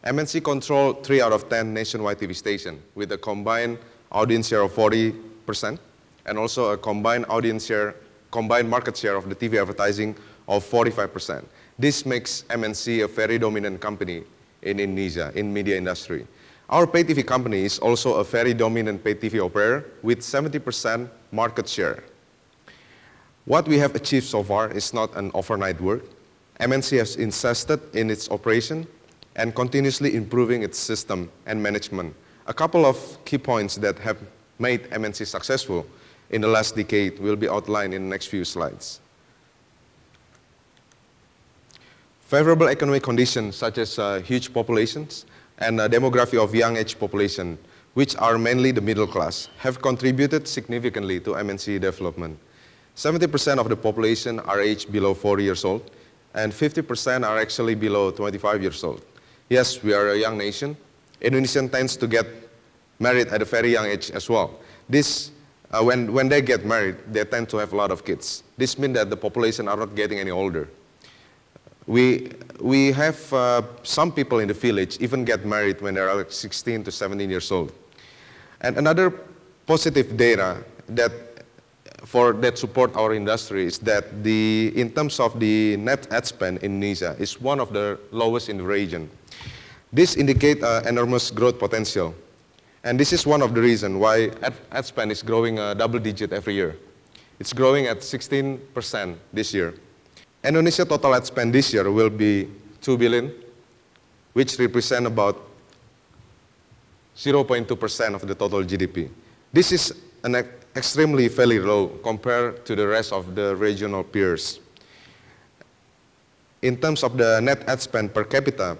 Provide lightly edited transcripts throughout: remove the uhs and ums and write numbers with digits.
MNC control 3 out of 10 nationwide TV stations with a combined audience share of 40% and also a combined market share of the TV advertising of 45%. This makes MNC a very dominant company in Indonesia, in media industry. Our pay TV company is also a very dominant pay TV operator with 70% market share. What we have achieved so far is not an overnight work. MNC has invested in its operation and continuously improving its system and management. A couple of key points that have made MNC successful in the last decade will be outlined in the next few slides. Favorable economic conditions such as huge populations and a demography of young age population, which are mainly the middle class, have contributed significantly to MNC development. 70% of the population are aged below 40 years old, and 50% are actually below 25 years old. Yes, we are a young nation. Indonesian tends to get married at a very young age as well. This, when they get married, they tend to have a lot of kids. This means that the population are not getting any older. We have some people in the village even get married when they are like 16 to 17 years old. And another positive data that support our industry is that in terms of the net ad spend in Indonesia is one of the lowest in the region. This indicates enormous growth potential. And this is one of the reasons why ad spend is growing double digit every year. It's growing at 16% this year. Indonesia total ad spend this year will be 2 billion, which represent about 0.2% of the total GDP. This is an extremely very low compared to the rest of the regional peers. In terms of the net ad spend per capita,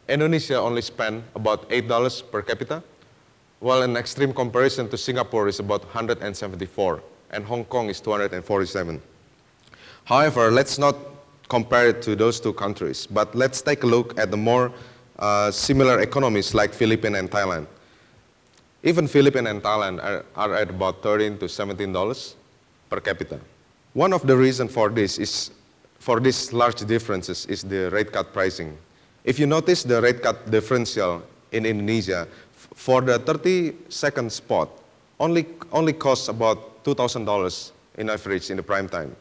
Indonesia only spend about $8 per capita, while in extreme comparison to Singapore is about 174, and Hong Kong is 247. However, let's not compare it to those two countries, but let's take a look at the more similar economies like Philippines and Thailand. Even Philippines and Thailand are at about $13 to $17 per capita. One of the reasons for these large differences is the rate cut pricing. If you notice the rate cut differential in Indonesia, for the 30-second spot, only costs about $2,000 in average in the prime time,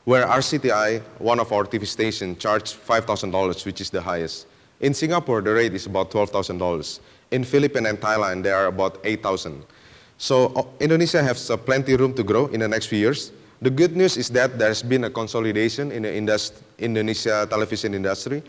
where RCTI, one of our TV stations, charged $5,000, which is the highest. In Singapore, the rate is about $12,000. In Philippines and Thailand, they are about $8,000. So Indonesia has plenty room to grow in the next few years. The good news is that there's been a consolidation in the Indonesia television industry.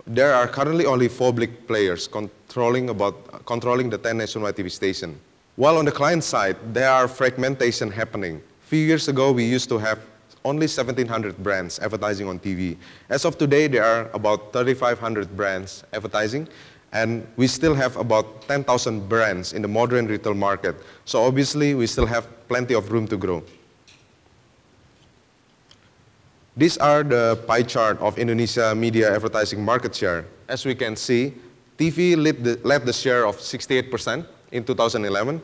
There are currently only 4 big players controlling the 10 nationwide TV stations. While on the client side, there are fragmentation happening. A few years ago, we used to have only 1,700 brands advertising on TV. As of today, there are about 3,500 brands advertising, and we still have about 10,000 brands in the modern retail market. So obviously, we still have plenty of room to grow. These are the pie chart of Indonesia media advertising market share. As we can see, TV led the share of 68% in 2011,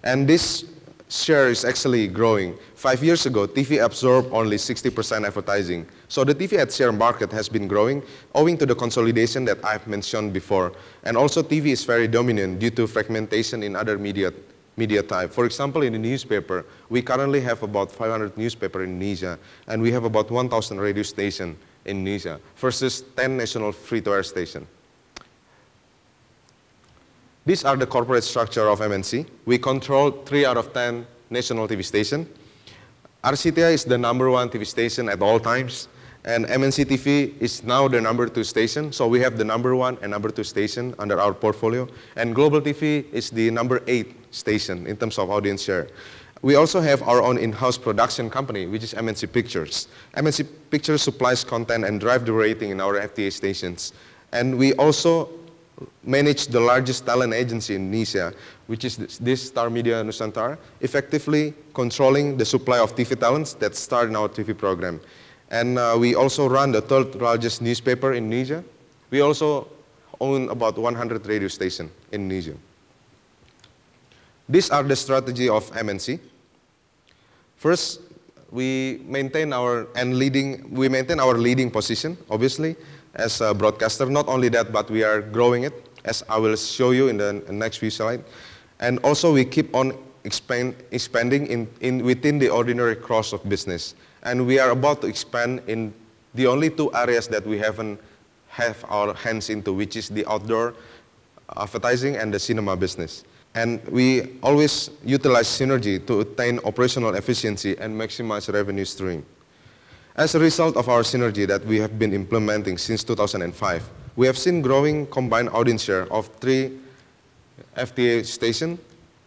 and this share is actually growing. 5 years ago, TV absorbed only 60% advertising. So the TV ad share market has been growing owing to the consolidation that I've mentioned before. And also TV is very dominant due to fragmentation in other media type. For example, in the newspaper, we currently have about 500 newspapers in Indonesia, and we have about 1,000 radio stations in Indonesia versus 10 national free-to-air stations. These are the corporate structure of MNC. We control 3 out of 10 national TV stations. RCTI is the #1 TV station at all times, and MNC TV is now the #2 station. So we have the #1 and #2 station under our portfolio, and Global TV is the #8 station in terms of audience share. We also have our own in-house production company, which is MNC Pictures. MNC Pictures supplies content and drive the rating in our FTA stations. And we also manage the largest talent agency in Indonesia, which is this Star Media Nusantara, effectively controlling the supply of TV talents that star in our TV program. And we also run the 3rd largest newspaper in Indonesia. We also own about 100 radio stations in Indonesia. These are the strategy of MNC. First, we maintain our leading position, obviously, as a broadcaster. Not only that, but we are growing it. as I will show you in the next few slides. And also we keep on expanding within the ordinary course of business. And we are about to expand in the only two areas that we haven't have our hands into, which is the outdoor advertising and the cinema business. And we always utilize synergy to attain operational efficiency and maximize revenue stream. As a result of our synergy that we have been implementing since 2005, we have seen growing combined audience share of 3 FTA stations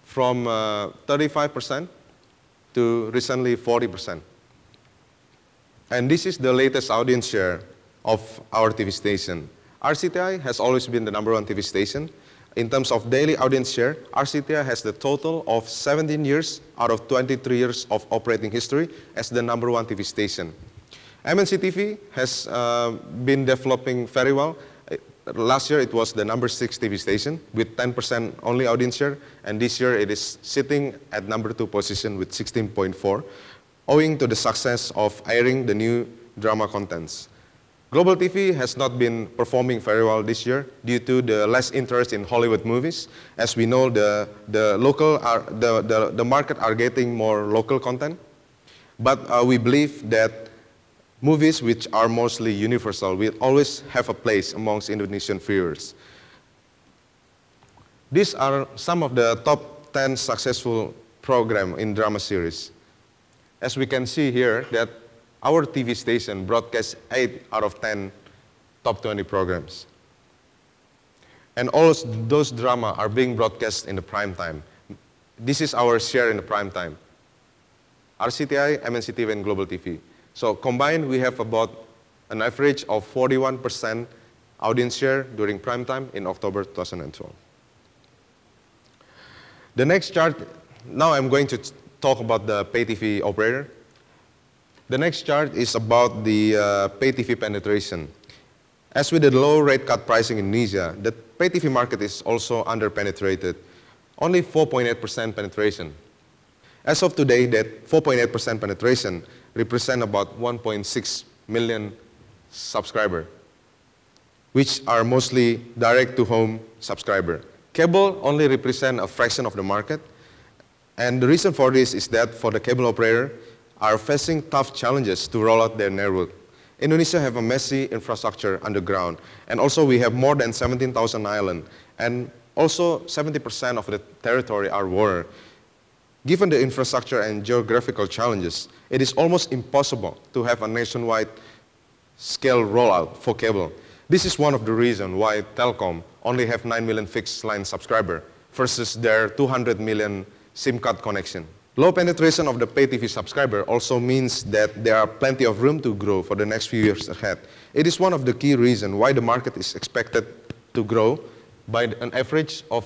from 35% to recently 40%. And this is the latest audience share of our TV station. RCTI has always been the #1 TV station. In terms of daily audience share, RCTI has the total of 17 years out of 23 years of operating history as the #1 TV station. MNC TV has been developing very well. Last year it was the #6 TV station with 10% only audience share, and this year it is sitting at #2 position with 16.4, owing to the success of airing the new drama contents. Global TV has not been performing very well this year due to the less interest in Hollywood movies. As we know, the market are getting more local content. But we believe that movies which are mostly universal will always have a place amongst Indonesian viewers. These are some of the top 10 successful programs in drama series. As we can see here, that our TV station broadcasts 8 out of 10 top 20 programs. And all those drama are being broadcast in the prime time. This is our share in the prime time. RCTI, MNC TV, and Global TV. So combined, we have about an average of 41% audience share during prime time in October 2012. The next chart, now I'm going to talk about the pay TV operator. The next chart is about the pay TV penetration. As with the low rate cut pricing in Indonesia, the pay TV market is also under-penetrated, only 4.8% penetration. As of today, that 4.8% penetration represent about 1.6 million subscribers, which are mostly direct-to-home subscribers. Cable only represent a fraction of the market, and the reason for this is that for the cable operator, are facing tough challenges to roll out their network. Indonesia have a messy infrastructure underground, and also we have more than 17,000 islands, and also 70% of the territory are water. Given the infrastructure and geographical challenges, it is almost impossible to have a nationwide scale rollout for cable. This is one of the reasons why Telkom only have 9 million fixed line subscribers versus their 200 million SIM card connection. Low penetration of the pay TV subscriber also means that there are plenty of room to grow for the next few years ahead. It is one of the key reasons why the market is expected to grow by an average of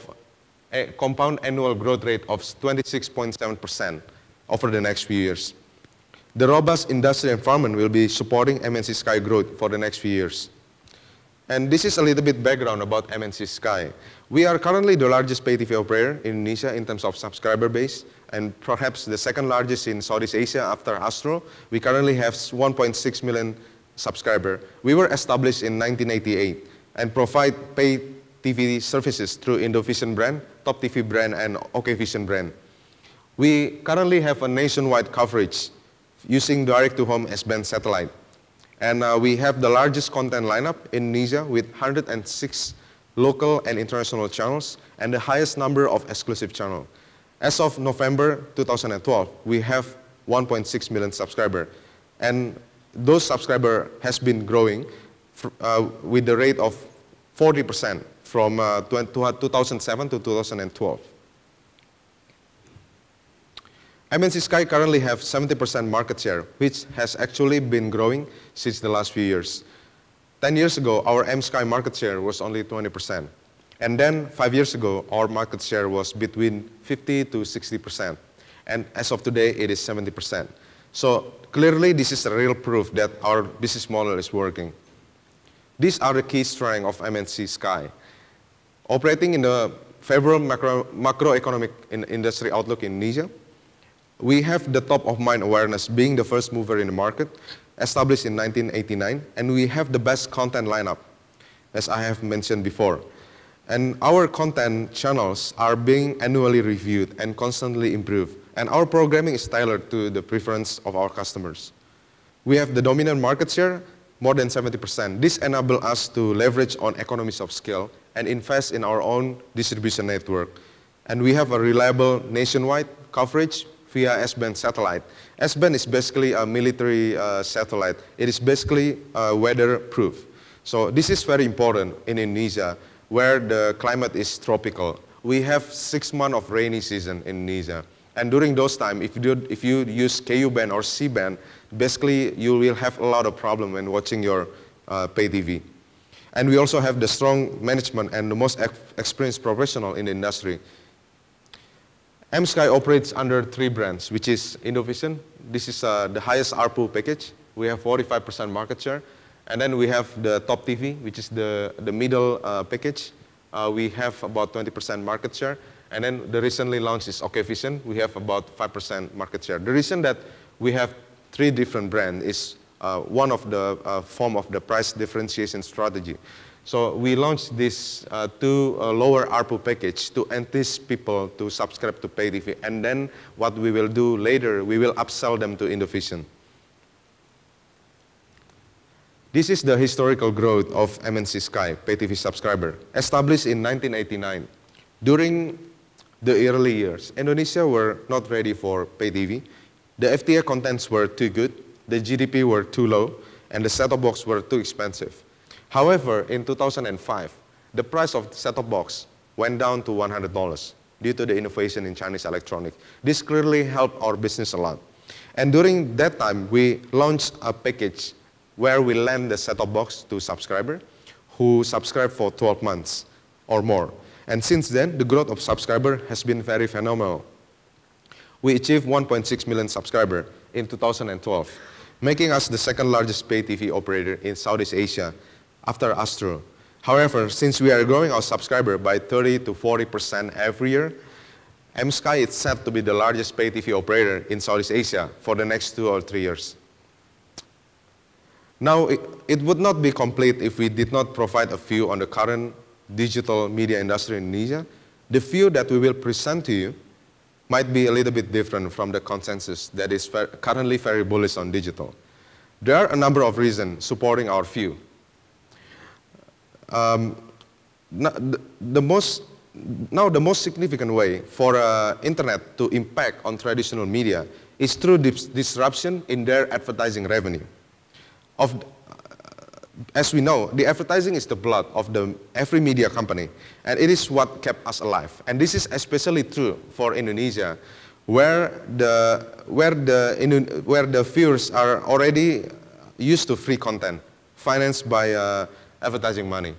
a compound annual growth rate of 26.7% over the next few years. The robust industry environment will be supporting Mnc Sky growth for the next few years. And this is a little bit background about Mnc Sky. We are currently the largest pay TV operator in Indonesia in terms of subscriber base, and perhaps the second largest in Southeast Asia after Astro. We currently have 1.6 million subscribers. We were established in 1988 and provide pay TV services through Indovision brand, Top TV brand, and OKVision brand. We currently have a nationwide coverage using direct-to-home S-band satellite. And we have the largest content lineup in Indonesia with 106 local and international channels and the highest number of exclusive channels. As of November 2012, we have 1.6 million subscribers. And those subscribers has been growing with the rate of 40% from 2007 to 2012. Mnc Sky currently have 70% market share, which has actually been growing since the last few years. 10 years ago, our M-Sky market share was only 20%. And then 5 years ago, our market share was between 50 to 60%. And as of today, it is 70%. So clearly, this is a real proof that our business model is working. These are the key strengths of Mnc Sky. Operating in the favorable macroeconomic industry outlook in Indonesia, we have the top-of-mind awareness being the first mover in the market, established in 1989, and we have the best content lineup, as I have mentioned before. And our content channels are being annually reviewed and constantly improved. And our programming is tailored to the preference of our customers. We have the dominant market share, more than 70%. This enables us to leverage on economies of scale and invest in our own distribution network. And we have a reliable nationwide coverage via S-band satellite. S-band is basically a military satellite. It is basically weather-proof. So this is very important in Indonesia, where the climate is tropical. We have 6 months of rainy season in Indonesia. And during those times, if you use Ku-band or C-band, basically you will have a lot of problem when watching your pay TV. And we also have the strong management and the most experienced professional in the industry. Mnc Sky operates under 3 brands, which is Indovision. This is the highest ARPU package. We have 45% market share. And then we have the Top TV, which is the middle package. We have about 20% market share. And then the recently launched is OkVision. We have about 5% market share. The reason that we have 3 different brands is one of the form of the price differentiation strategy. So we launched this to a lower ARPU package to entice people to subscribe to pay TV. And then what we will do later, we will upsell them to Indovision. This is the historical growth of Mnc Sky pay TV subscriber, established in 1989. During the early years, Indonesia were not ready for pay TV. The FTA contents were too good, the GDP were too low, and the set-top box were too expensive. However, in 2005, the price of the set-top box went down to $100 due to the innovation in Chinese electronics. This clearly helped our business a lot. And during that time, we launched a package where we lend the set-top box to subscribers who subscribe for 12 months or more. And since then, the growth of subscribers has been very phenomenal. We achieved 1.6 million subscribers in 2012, making us the second largest pay TV operator in Southeast Asia after Astro. However, since we are growing our subscriber by 30 to 40% every year, Mnc Sky is set to be the largest pay TV operator in Southeast Asia for the next 2 or 3 years. Now, it would not be complete if we did not provide a view on the current digital media industry in Indonesia. The view that we will present to you might be a little bit different from the consensus that is currently very bullish on digital. There are a number of reasons supporting our view. The most significant way for internet to impact on traditional media is through disruption in their advertising revenue. As we know, the advertising is the blood of every media company, and it is what kept us alive. And this is especially true for Indonesia, where the viewers are already used to free content, financed by advertising money.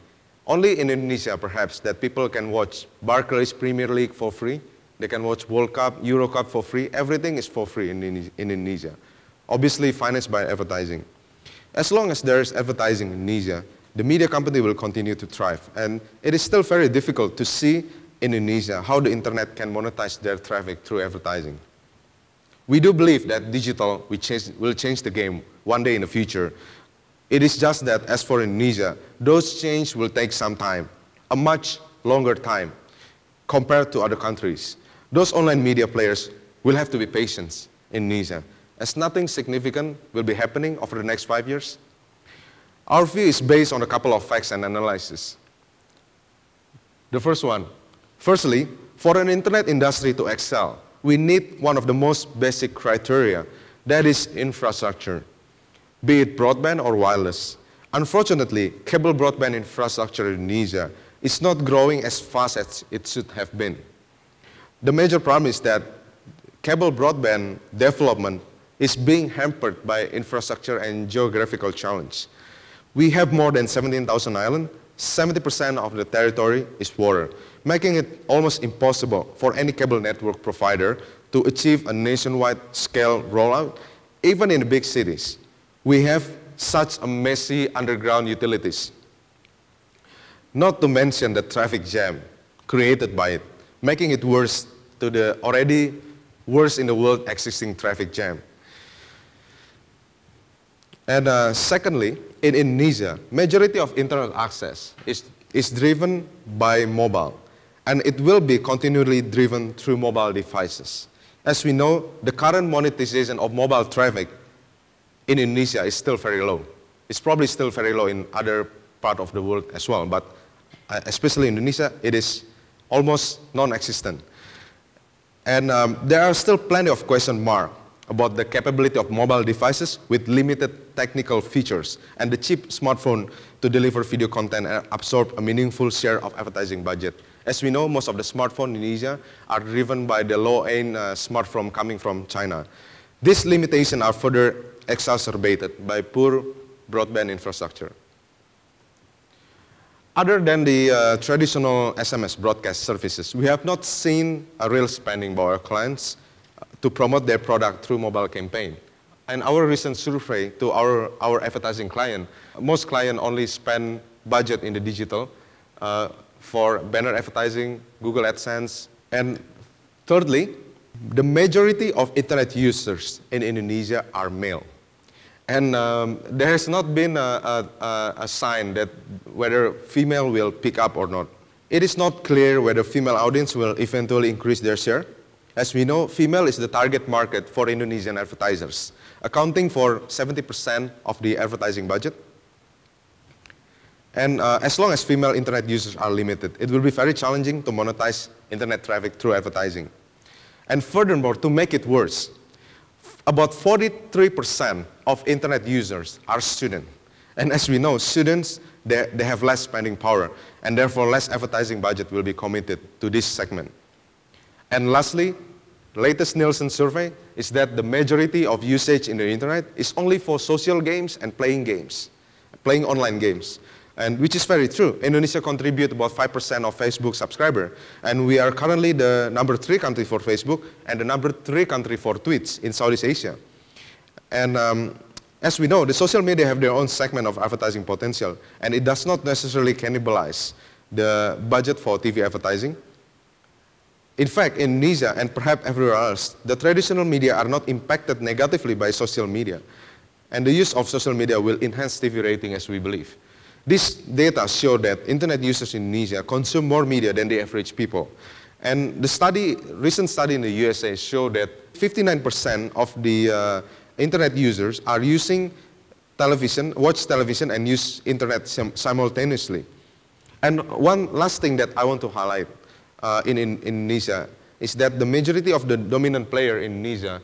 Only in Indonesia, perhaps, that people can watch Barclays Premier League for free. They can watch World Cup, Euro Cup for free. Everything is for free in Indonesia, obviously financed by advertising. As long as there is advertising in Indonesia, the media company will continue to thrive. And it is still very difficult to see in Indonesia how the internet can monetize their traffic through advertising. We do believe that digital will change the game one day in the future. It is just that as for Indonesia, those changes will take some time, a much longer time compared to other countries. Those online media players will have to be patient in Indonesia, as nothing significant will be happening over the next 5 years. Our view is based on a couple of facts and analysis. The first one, firstly, for an internet industry to excel, we need one of the most basic criteria, that is infrastructure, be it broadband or wireless. Unfortunately, cable broadband infrastructure in Indonesia is not growing as fast as it should have been. The major problem is that cable broadband development is being hampered by infrastructure and geographical challenge. We have more than 17,000 islands. 70% of the territory is water, making it almost impossible for any cable network provider to achieve a nationwide scale rollout, even in the big cities. We have such a messy underground utilities. Not to mention the traffic jam created by it, making it worse to the already worst in the world existing traffic jam. And secondly, in Indonesia, majority of internet access is is driven by mobile, and it will be continually driven through mobile devices. As we know, the current monetization of mobile traffic in Indonesia is still very low. It's probably still very low in other parts of the world as well, but especially in Indonesia, it is almost non-existent. And there are still plenty of question marks about the capability of mobile devices with limited technical features and the cheap smartphone to deliver video content and absorb a meaningful share of advertising budget. As we know, most of the smartphones in Indonesia are driven by the low-end smartphone coming from China. These limitations are further exacerbated by poor broadband infrastructure. Other than the traditional SMS broadcast services, we have not seen a real spending by our clients to promote their product through mobile campaign. And our recent survey to our advertising client, most clients only spend budget in the digital for banner advertising, Google AdSense. And thirdly, the majority of internet users in Indonesia are male. And there has not been a sign that whether female will pick up or not. It is not clear whether female audience will eventually increase their share. As we know, female is the target market for Indonesian advertisers, accounting for 70% of the advertising budget. And as long as female internet users are limited, it will be very challenging to monetize internet traffic through advertising. And furthermore, to make it worse, about 43% of internet users are students. And as we know, students, they have less spending power, and therefore less advertising budget will be committed to this segment. And lastly, latest Nielsen survey is that the majority of usage in the internet is only for social games and playing online games. And which is very true. Indonesia contributes about 5% of Facebook subscribers, and we are currently the #3 country for Facebook and the #3 country for tweets in Southeast Asia. And as we know, the social media have their own segment of advertising potential, and it does not necessarily cannibalize the budget for TV advertising. In fact, in Indonesia and perhaps everywhere else, the traditional media are not impacted negatively by social media. And the use of social media will enhance TV rating, as we believe. This data show that internet users in Indonesia consume more media than the average people. And the recent study in the USA showed that 59% of the internet users are using television, watch television and use internet simultaneously. And one last thing that I want to highlight in Indonesia is that the majority of the dominant player in Indonesia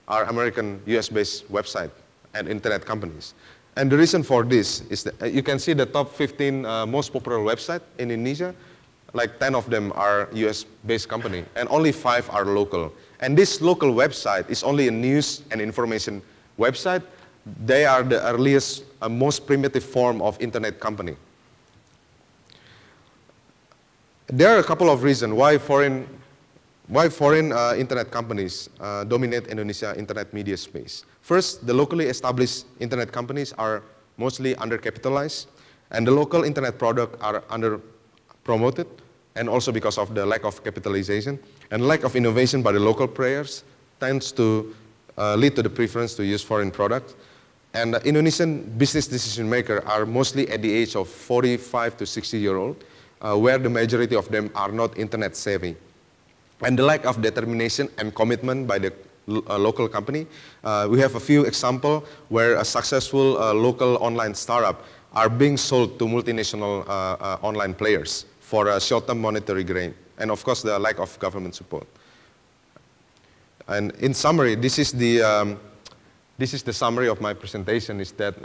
are American, US-based website and internet companies. And the reason for this is that you can see the top 15 most popular websites in Indonesia, like 10 of them are US-based company, and only 5 are local. And this local website is only a news and information website. They are the earliest, most primitive form of internet company. There are a couple of reasons why foreign internet companies dominate Indonesia internet media space. First, the locally established internet companies are mostly undercapitalized, and the local internet products are under-promoted, and also because of the lack of capitalization and lack of innovation by the local players tends to lead to the preference to use foreign products. And Indonesian business decision makers are mostly at the age of 45 to 60-year-old, where the majority of them are not internet savvy. And the lack of determination and commitment by the local company. We have a few examples where a successful local online startup are being sold to multinational online players for a short-term monetary gain. And of course, the lack of government support. And in summary, this is the summary of my presentation, is that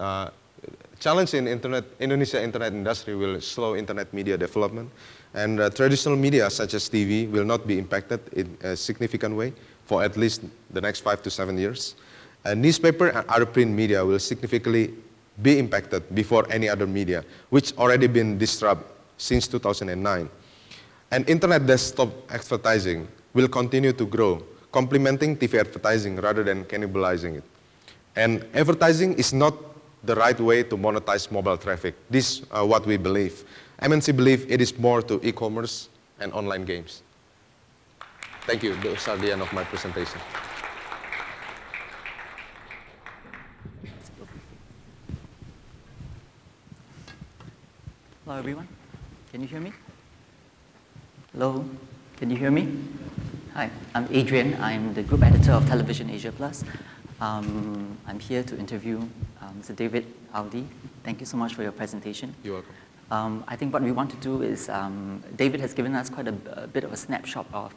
challenge in Indonesia internet industry will slow internet media development, and traditional media such as TV will not be impacted in a significant way for at least the next 5 to 7 years. And newspaper and other print media will significantly be impacted before any other media, which already been disrupted since 2009. And internet desktop advertising will continue to grow, complementing TV advertising rather than cannibalizing it. And advertising is not the right way to monetize mobile traffic. This is what we believe. MNC believe it is more to e-commerce and online games. Thank you. Those are the end of my presentation. Hello, everyone. Can you hear me? Hello, can you hear me? Hi, I'm Adrian. I'm the group editor of Television Asia Plus. I'm here to interview Mr. David Audy. Thank you so much for your presentation. You're welcome. I think what we want to do is, David has given us quite a bit of a snapshot of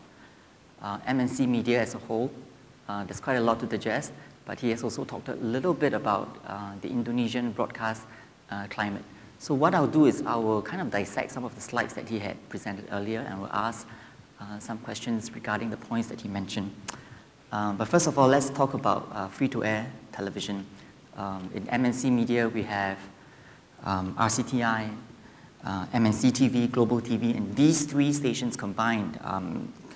MNC media as a whole. There's quite a lot to digest, but he has also talked a little bit about the Indonesian broadcast climate. So what I'll do is I will kind of dissect some of the slides that he had presented earlier, and we'll ask some questions regarding the points that he mentioned. But first of all, let's talk about free-to-air television. In MNC media, we have RCTI, MNC TV, Global TV, and these three stations combined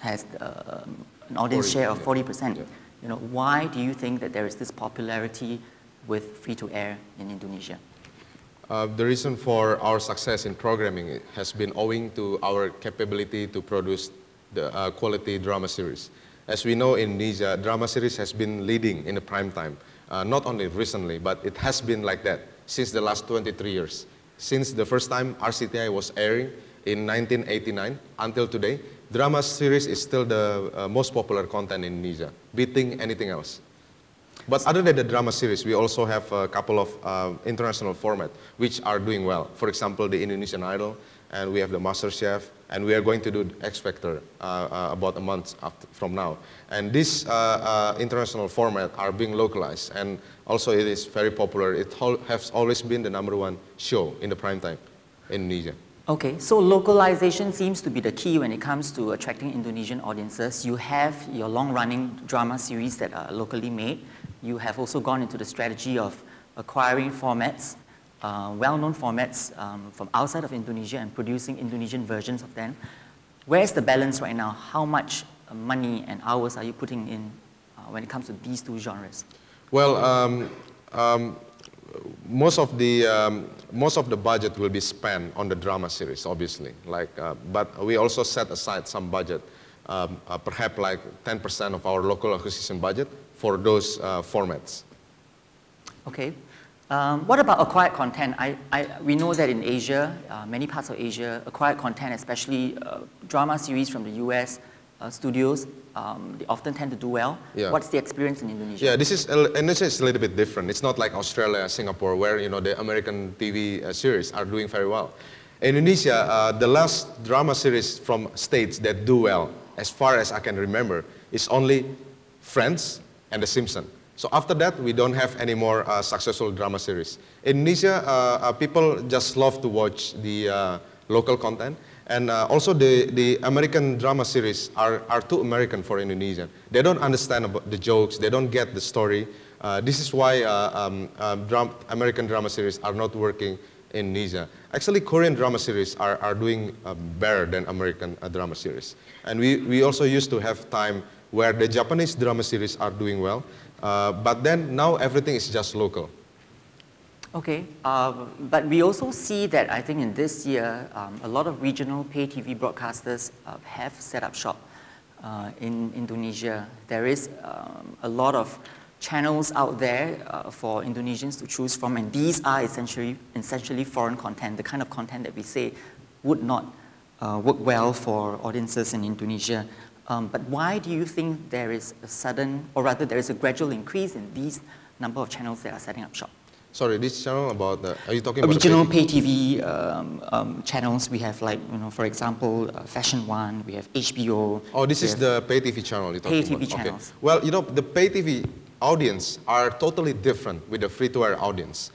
has an audience share of 40%. Yeah. You know, why do you think that there is this popularity with free-to-air in Indonesia? The reason for our success in programming has been owing to our capability to produce the quality drama series. As we know, in Indonesia, drama series has been leading in the prime time. Not only recently, but it has been like that since the last 23 years. Since the first time RCTI was airing in 1989 until today, drama series is still the most popular content in Indonesia, beating anything else. But other than the drama series, we also have a couple of international formats which are doing well. For example, the Indonesian Idol, and we have the Master Chef, and we are going to do X Factor about a month from now. And these international formats are being localized, and also it is very popular. It has always been the #1 show in the prime time in Indonesia. Okay, so localization seems to be the key when it comes to attracting Indonesian audiences. You have your long-running drama series that are locally made. You have also gone into the strategy of acquiring formats, well-known formats from outside of Indonesia and producing Indonesian versions of them. Where's the balance right now? How much money and hours are you putting in when it comes to these two genres? Well, most of the budget will be spent on the drama series, obviously. But we also set aside some budget, perhaps like 10% of our local acquisition budget for those formats. Okay. What about acquired content? We know that in Asia, many parts of Asia, acquired content, especially drama series from the US studios, they often tend to do well. Yeah. What's the experience in Indonesia? Yeah, Indonesia is a little bit different. It's not like Australia, Singapore, where the American TV series are doing very well. In Indonesia, the last drama series from states that do well, as far as I can remember, is only Friends and The Simpsons. So after that, we don't have any more successful drama series. In Indonesia, people just love to watch the local content. And also the American drama series are too American for Indonesia. They don't understand about the jokes, they don't get the story. This is why American drama series are not working in Indonesia. Actually, Korean drama series are doing better than American drama series. And we also used to have time where the Japanese drama series are doing well. But then now everything is just local. Okay, but we also see that I think in this year, a lot of regional pay TV broadcasters have set up shop in Indonesia. There is a lot of channels out there for Indonesians to choose from, and these are essentially foreign content, the kind of content that we say would not work well for audiences in Indonesia. But why do you think there is a sudden, or rather there is a gradual increase in these number of channels that are setting up shop? Sorry, this channel about are you talking about regional pay TV channels? We have, like, for example, Fashion One. We have HBO. Oh, this is the pay TV channel you're talking about. Pay TV channels. Okay. Well, the pay TV audience are totally different with the free-to-air audience.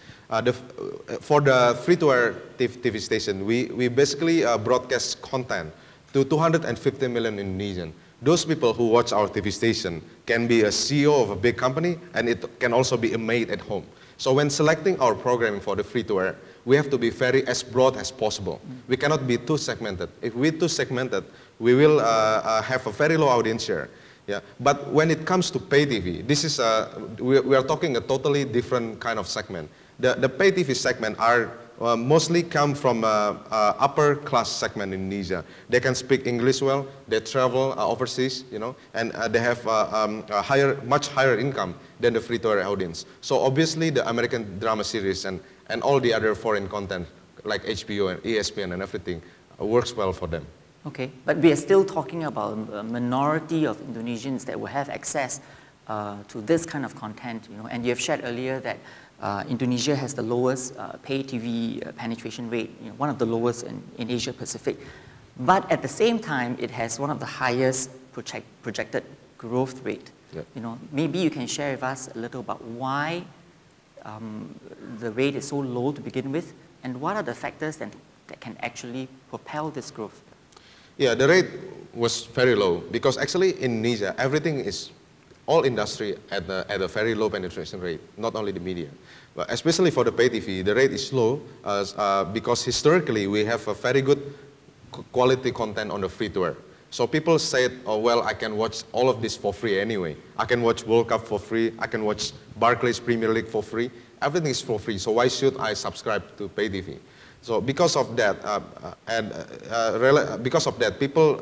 For the free-to-air TV station, we basically broadcast content to 250 million Indonesians. Those people who watch our TV station can be a CEO of a big company, and it can also be a maid at home. So when selecting our programming for the free-to-air, we have to be as broad as possible. We cannot be too segmented. If we're too segmented, we will have a very low audience share. Yeah. But when it comes to pay TV, this is we are talking a totally different kind of segment. The pay TV segment are mostly come from upper class segment in Indonesia. They can speak English well, they travel overseas, and they have a much higher income than the free-to-air audience. So obviously the American drama series and all the other foreign content like HBO and ESPN and everything, works well for them. Okay, but we are still talking about a minority of Indonesians that will have access to this kind of content, and you have shared earlier that Indonesia has the lowest pay TV penetration rate, one of the lowest in Asia Pacific. But at the same time, it has one of the highest projected growth rate. Yep. Maybe you can share with us a little about why the rate is so low to begin with, and what are the factors that can actually propel this growth? Yeah, the rate was very low because actually in Indonesia, everything is all industry at a very low penetration rate, not only the media. But especially for the pay TV, the rate is low because historically we have a very good quality content on the free-to-air. So people said, oh, well, I can watch all of this for free anyway. I can watch World Cup for free. I can watch Barclays Premier League for free. Everything is for free, so why should I subscribe to pay TV? So because of that, people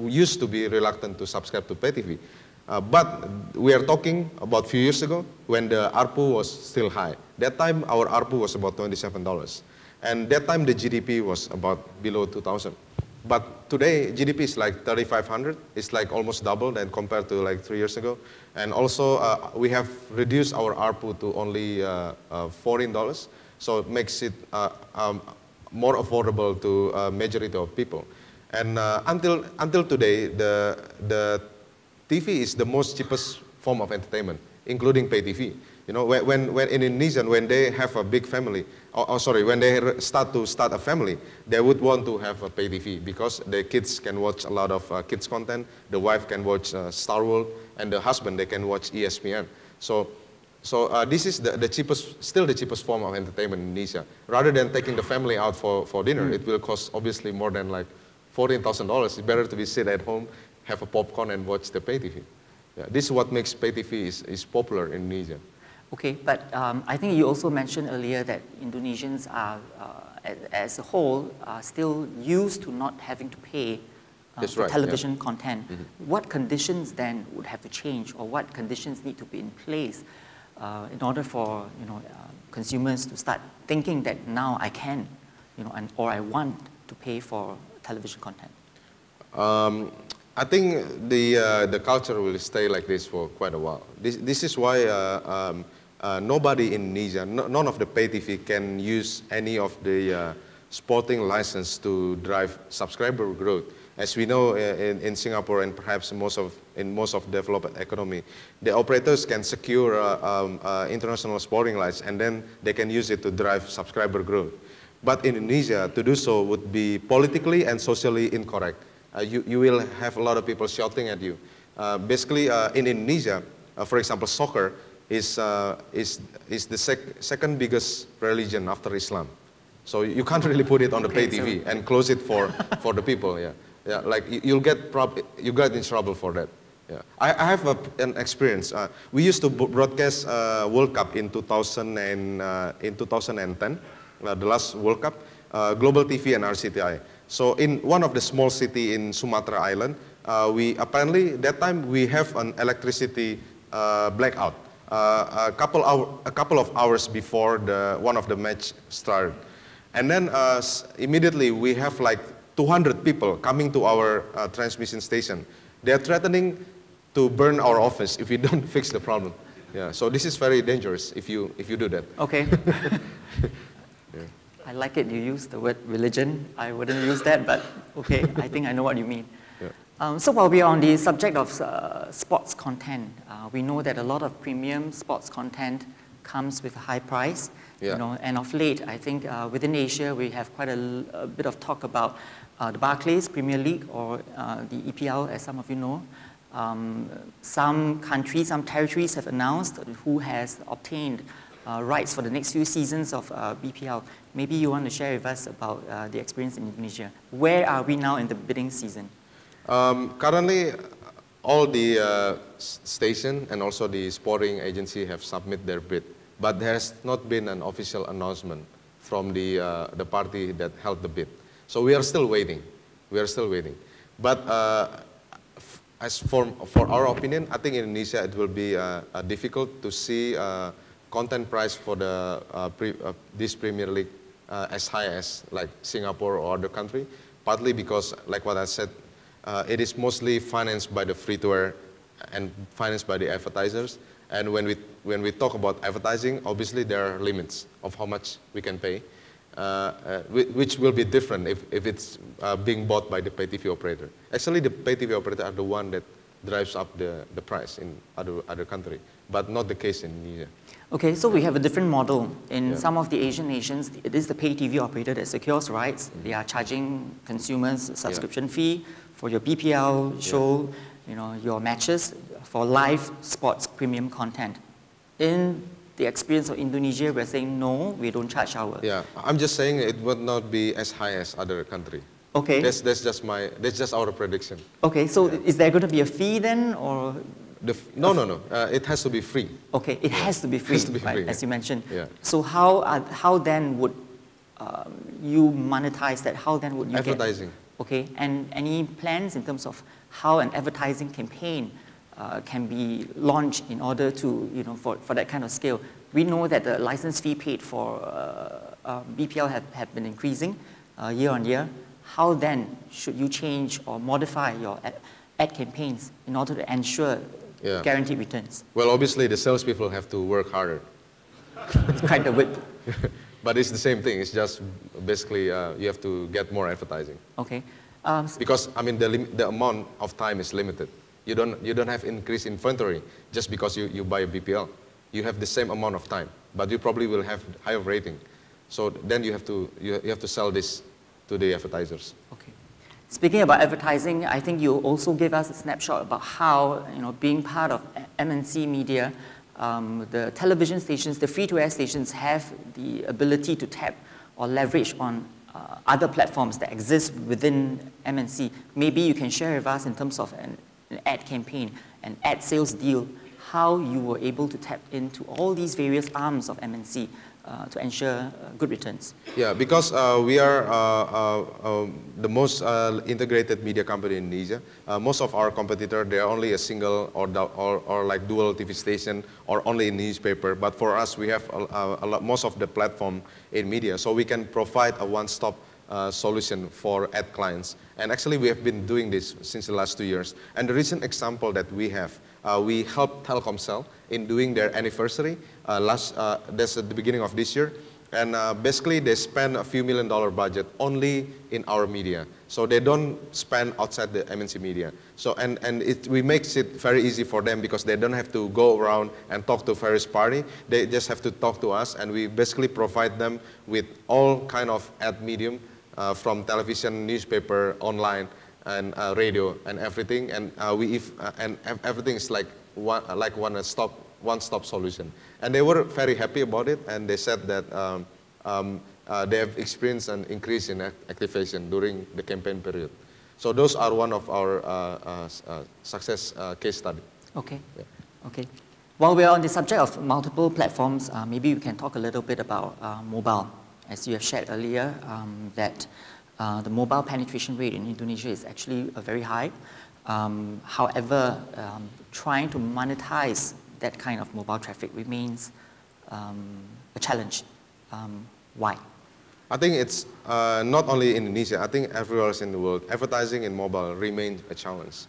used to be reluctant to subscribe to pay TV. But we are talking about a few years ago when the ARPU was still high. That time our ARPU was about $27. And that time the GDP was about below 2,000. But today GDP is like 3,500. It's like almost double than compared to like 3 years ago. And also we have reduced our ARPU to only $14. So it makes it more affordable to a majority of people. And until today, the TV is the most cheapest form of entertainment, including pay TV. When in Indonesia, when they have a big family, when they start a family, they would want to have a pay TV because the kids can watch a lot of kids content, the wife can watch Star World, and the husband, they can watch ESPN. So this is still the cheapest form of entertainment in Indonesia. Rather than taking the family out for dinner, it will cost obviously more than like $14,000. It's better to be sit at home, have a popcorn and watch the pay TV. Yeah, this is what makes pay TV is popular in Indonesia. Okay, but I think you also mentioned earlier that Indonesians are, as a whole, are still used to not having to pay for television content. Mm-hmm. What conditions then would have to change, or what conditions need to be in place in order for consumers to start thinking that now I can, or I want to pay for television content? I think the culture will stay like this for quite a while. This is why nobody in Indonesia, none of the pay TV can use any of the sporting license to drive subscriber growth. As we know in Singapore and perhaps in most of developed economy, the operators can secure international sporting license and then they can use it to drive subscriber growth. But in Indonesia, to do so would be politically and socially incorrect. You will have a lot of people shouting at you. Basically, in Indonesia, for example, soccer is the second biggest religion after Islam. So you can't really put it on the pay TV and close it for the people. Yeah, like you get in trouble for that. Yeah, I have an experience. We used to broadcast World Cup in 2010, the last World Cup, Global TV and RCTI. So in one of the small city in Sumatra Island, apparently that time we have an electricity blackout a couple of hours before one of the match started, and then immediately we have like 200 people coming to our transmission station. They are threatening to burn our office if we don't fix the problem. Yeah, so this is very dangerous if you do that. Okay. Yeah. I like it. You use the word religion. I wouldn't use that, but okay, I think I know what you mean. Yeah. So while we are on the subject of sports content, we know that a lot of premium sports content comes with a high price. Yeah. And of late, I think within Asia, we have quite a bit of talk about the Barclays Premier League, or the EPL, as some of you know. Some countries, some territories have announced who has obtained rights for the next few seasons of BPL. Maybe you want to share with us about the experience in Indonesia. Where are we now in the bidding season? Currently, all the station and also the sporting agency have submitted their bid, but there has not been an official announcement from the party that held the bid. So we are still waiting. We are still waiting. But as for our opinion, I think in Indonesia it will be difficult to see content price for this Premier League as high as like Singapore or other country, partly because, like what I said, it is mostly financed by the free-to-air and financed by the advertisers. And when we talk about advertising, obviously there are limits of how much we can pay, which will be different if it's being bought by the pay TV operator. Actually, the pay TV operator are the one that drives up the price in other country, but not the case in Indonesia. Okay, so we have a different model. In some of the Asian nations, it is the pay TV operator that secures rights. They are charging consumers a subscription fee for your BPL show, your matches, for live sports premium content. In the experience of Indonesia, we're saying no, we don't charge our. Yeah, I'm just saying it would not be as high as other country. Okay. That's just our prediction. Okay, so is there going to be a fee then, or? No. It has to be free. Okay, it has to be free, right, as you mentioned. Yeah. So how then would you monetize that? How then would you advertising? Okay, and any plans in terms of how an advertising campaign can be launched in order to, for that kind of scale? We know that the license fee paid for BPL have been increasing year on year. How then should you change or modify your ad campaigns in order to ensure guaranteed returns? Well, obviously the salespeople have to work harder. It's kind of whip. But it's the same thing. It's just basically you have to get more advertising. Okay. Because I mean the amount of time is limited. You don't have increased inventory just because you buy a BPL. You have the same amount of time, but you probably will have higher rating. So then you have to sell this to the advertisers. Okay. Speaking about advertising, I think you also gave us a snapshot about how, being part of MNC Media, the television stations, the free-to-air stations have the ability to tap or leverage on other platforms that exist within MNC. Maybe you can share with us in terms of an ad campaign, an ad sales deal, how you were able to tap into all these various arms of MNC to ensure good returns. Yeah, because we are the most integrated media company in Indonesia. Most of our competitors, they are only a single or like dual TV station or only a newspaper. But for us, we have most of the platform in media, so we can provide a one-stop solution for ad clients. And actually, we have been doing this since the last 2 years. And the recent example that we have, we helped Telkomsel in doing their anniversary. That's at the beginning of this year. And basically, they spend a few $1 million budget only in our media. So they don't spend outside the MNC media. So, we makes it very easy for them because they don't have to go around and talk to various party. They just have to talk to us, and we basically provide them with all kind of ad medium, from television, newspaper, online, and radio, and everything. And everything is like one-stop solution. And they were very happy about it, and they said that they have experienced an increase in activation during the campaign period. So those are one of our success case study. Okay. Yeah. Okay. While we're on the subject of multiple platforms, maybe we can talk a little bit about mobile. As you have shared earlier, that the mobile penetration rate in Indonesia is actually very high. However, trying to monetize that kind of mobile traffic remains a challenge. Why? I think it's not only in Indonesia, I think everywhere else in the world, advertising in mobile remains a challenge.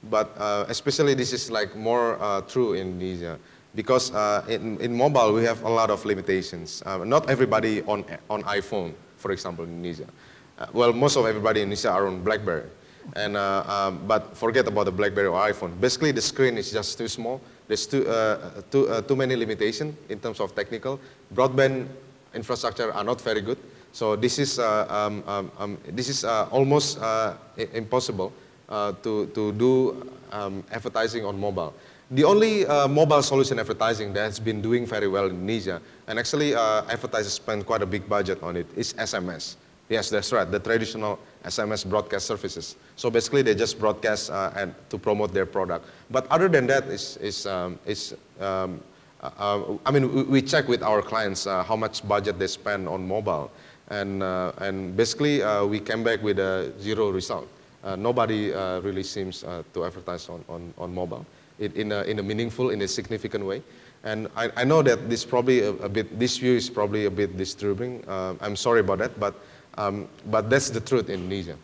But especially this is like more true in Indonesia. Because in mobile, we have a lot of limitations. Not everybody on iPhone, for example, in Indonesia. Well, most of everybody in Indonesia are on BlackBerry. And, but forget about the BlackBerry or iPhone. Basically, the screen is just too small. There's too many limitations in terms of technical. Broadband infrastructure are not very good. So this is almost impossible to do advertising on mobile. The only mobile solution advertising that has been doing very well in Indonesia, and actually advertisers spend quite a big budget on it, is SMS. Yes, that's right, the traditional SMS broadcast services. So basically they just broadcast to promote their product. But other than that, I mean, we check with our clients how much budget they spend on mobile. And basically we came back with a zero result. Nobody really seems to advertise on mobile in a meaningful, in a significant way. And I know that this probably this view is probably a bit disturbing. I'm sorry about that, but that's the truth in Indonesia.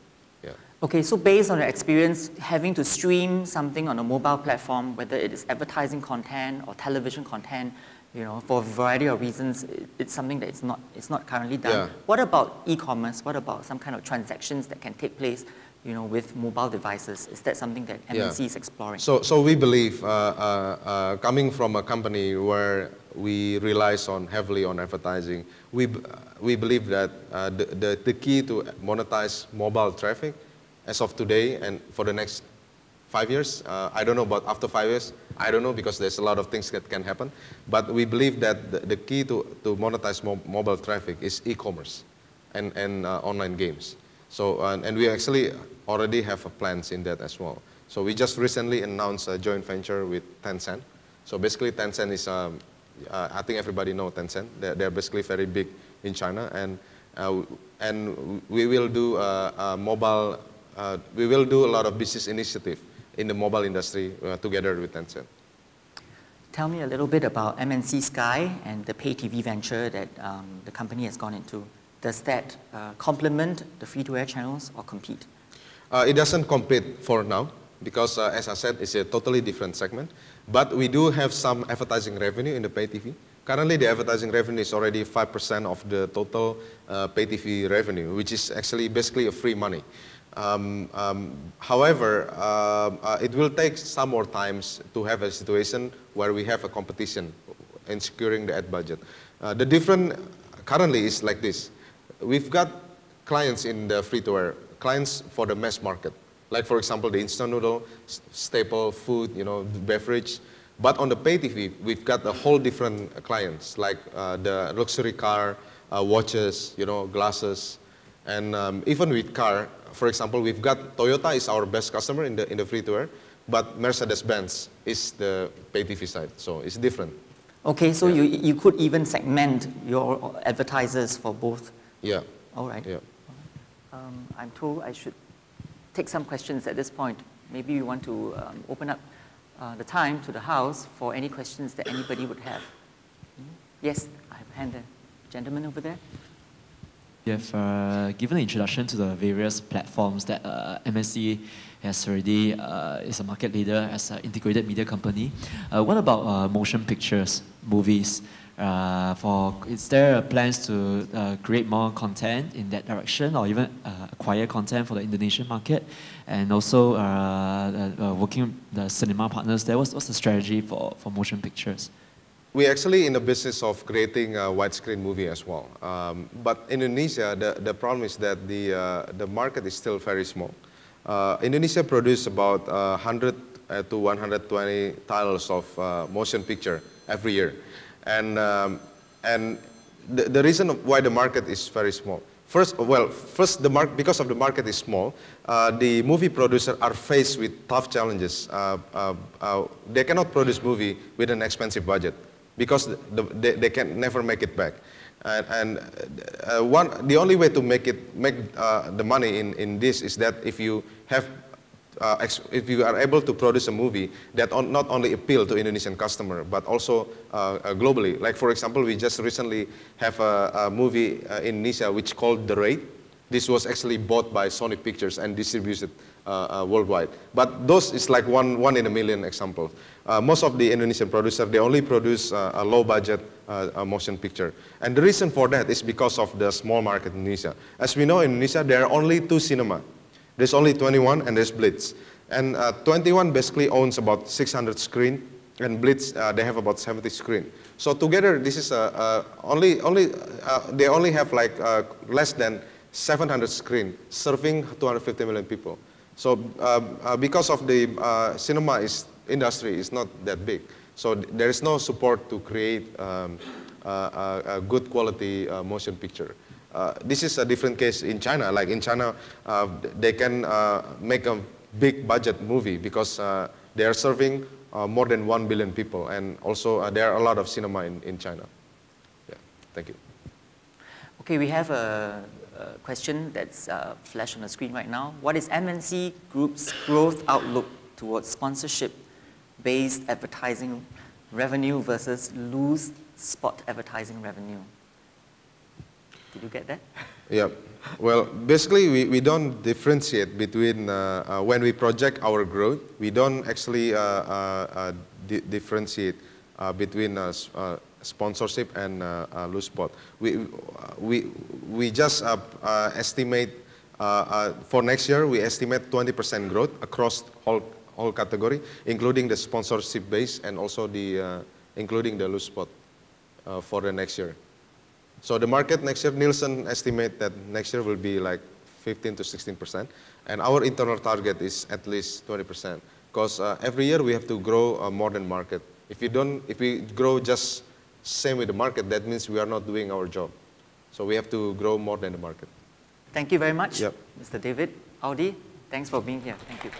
Yeah. Okay, so based on your experience, having to stream something on a mobile platform, whether it is advertising content or television content, you know, for a variety of reasons, it's something that it's not currently done. Yeah. What about e-commerce? What about some kind of transactions that can take place, you know, with mobile devices? Is that something that MNC is exploring? So we believe, coming from a company where we rely heavily on advertising, we believe that the key to monetize mobile traffic as of today and for the next 5 years, I don't know about after 5 years, I don't know because there's a lot of things that can happen, but we believe that the key to monetize mobile traffic is e-commerce and online games. So, and we actually already have plans in that as well. So we just recently announced a joint venture with Tencent. So basically Tencent is, I think everybody knows Tencent. They're basically very big in China, and we will do we will do a lot of business initiative in the mobile industry together with Tencent. Tell me a little bit about Mnc Sky and the pay TV venture that the company has gone into. Does that complement the free-to-air channels or compete? It doesn't compete for now because, as I said, it's a totally different segment. But we do have some advertising revenue in the pay TV. Currently, the advertising revenue is already 5% of the total pay TV revenue, which is actually basically a free money. However, it will take some more times to have a situation where we have a competition in securing the ad budget. The difference currently is like this. We've got clients in the free-to-air, clients for the mass market. Like, for example, the instant noodle, staple food, you know, beverage. But on the pay TV, we've got a whole different clients, like the luxury car, watches, you know, glasses. And even with car, for example, we've got Toyota is our best customer in the free-to-air, but Mercedes-Benz is the pay TV side, so it's different. Okay, so you could even segment your advertisers for both. Yeah. All right. Yeah. I'm told I should take some questions at this point. Maybe you want to open up the time to the house for any questions that anybody would have. Yes, I have a hand there. Gentleman over there. You have given an introduction to the various platforms that MNC has already is a market leader as an integrated media company. What about motion pictures, movies? Is there plans to create more content in that direction, or even acquire content for the Indonesian market? And also working with the cinema partners there, what's the strategy for motion pictures? We're actually in the business of creating a widescreen movie as well. But in Indonesia, the problem is that the market is still very small. Indonesia produces about 100 to 120 titles of motion picture every year. And the reason why the market is very small. First, because of the market is small, the movie producers are faced with tough challenges. They cannot produce movie with an expensive budget because they can never make it back. The only way to make the money in this is that if you are able to produce a movie that not only appeal to Indonesian customer but also globally. Like, for example, we just recently have a movie in Indonesia which called The Raid. This was actually bought by Sony Pictures and distributed worldwide. But those is like one in a million example. Most of the Indonesian producers, they only produce a low budget motion picture. And the reason for that is because of the small market in Indonesia. As we know, in Indonesia, there are only 2 cinemas. There's only 21 and there's Blitz. And 21 basically owns about 600 screens, and Blitz, they have about 70 screens. So together, this is they only have like less than 700 screens serving 250 million people. So because of the cinema industry is not that big, so there is no support to create a good quality motion picture. This is a different case in China. Like in China, they can make a big budget movie because they are serving more than 1 billion people, and also there are a lot of cinema in China. Yeah, thank you. Okay, we have a question that's flashed on the screen right now. What is MNC Group's growth outlook towards sponsorship-based advertising revenue versus loose spot advertising revenue. Did you get that? Yeah. Well, basically, we don't differentiate between, when we project our growth, we don't actually differentiate between sponsorship and loose spot. We just estimate, for next year, we estimate 20% growth across whole category, including the sponsorship base and also including the loose spot for the next year. So the market next year, Nielsen estimate that next year will be like 15 to 16%, and our internal target is at least 20%. Because every year we have to grow more than market. If we grow just same with the market, that means we are not doing our job. So we have to grow more than the market. Thank you very much, Yep. Mr. David. Audy, thanks for being here. Thank you.